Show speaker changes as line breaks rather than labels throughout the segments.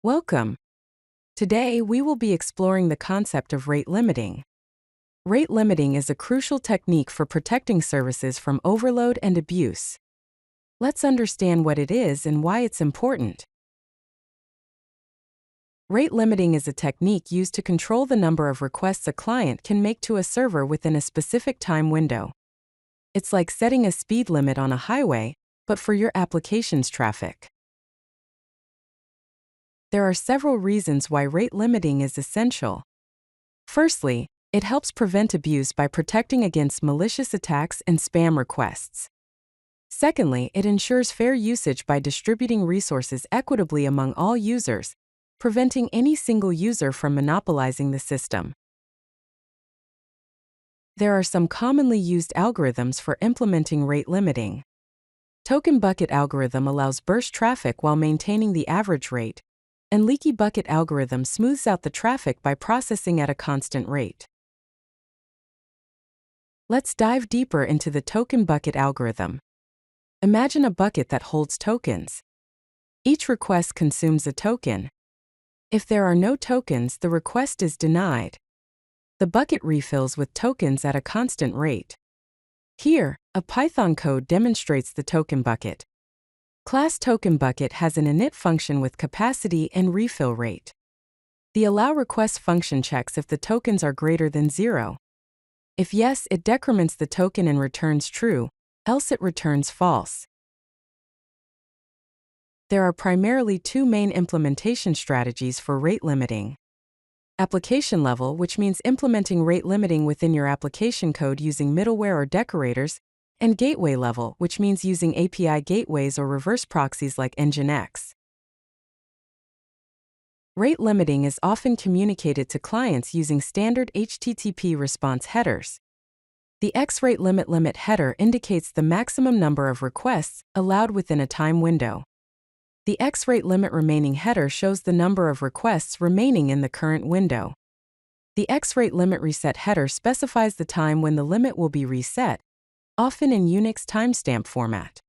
Welcome. Today, we will be exploring the concept of rate limiting. Rate limiting is a crucial technique for protecting services from overload and abuse. Let's understand what it is and why it's important. Rate limiting is a technique used to control the number of requests a client can make to a server within a specific time window. It's like setting a speed limit on a highway, but for your application's traffic. There are several reasons why rate limiting is essential. Firstly, it helps prevent abuse by protecting against malicious attacks and spam requests. Secondly, it ensures fair usage by distributing resources equitably among all users, preventing any single user from monopolizing the system. There are some commonly used algorithms for implementing rate limiting. Token bucket algorithm allows burst traffic while maintaining the average rate, and leaky bucket algorithm smooths out the traffic by processing at a constant rate. Let's dive deeper into the token bucket algorithm. Imagine a bucket that holds tokens. Each request consumes a token. If there are no tokens, the request is denied. The bucket refills with tokens at a constant rate. Here, a Python code demonstrates the token bucket. Class token bucket has an init function with capacity and refill rate. The allow request function checks if the tokens are greater than 0. If yes, it decrements the token and returns true, else it returns false. There are primarily two main implementation strategies for rate limiting. Application level, which means implementing rate limiting within your application code using middleware or decorators, and gateway level, which means using API gateways or reverse proxies like Nginx. Rate limiting is often communicated to clients using standard HTTP response headers. The X-rate limit header indicates the maximum number of requests allowed within a time window. The X-rate limit remaining header shows the number of requests remaining in the current window. The X-rate limit reset header specifies the time when the limit will be reset, often in Unix timestamp format.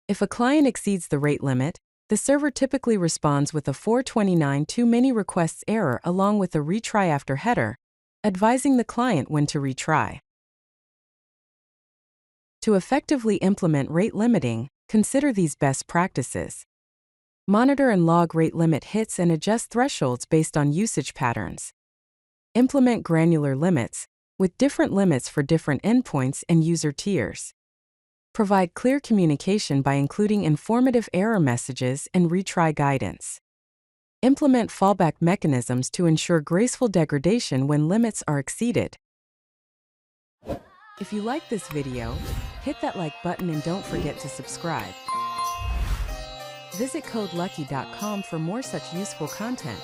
If a client exceeds the rate limit, the server typically responds with a 429 too many requests error along with a retry after header, advising the client when to retry. To effectively implement rate limiting, consider these best practices. Monitor and log rate limit hits and adjust thresholds based on usage patterns. Implement granular limits, with different limits for different endpoints and user tiers. Provide clear communication by including informative error messages and retry guidance. Implement fallback mechanisms to ensure graceful degradation when limits are exceeded. If you like this video, hit that like button and don't forget to subscribe. Visit CodeLucky.com for more such useful content.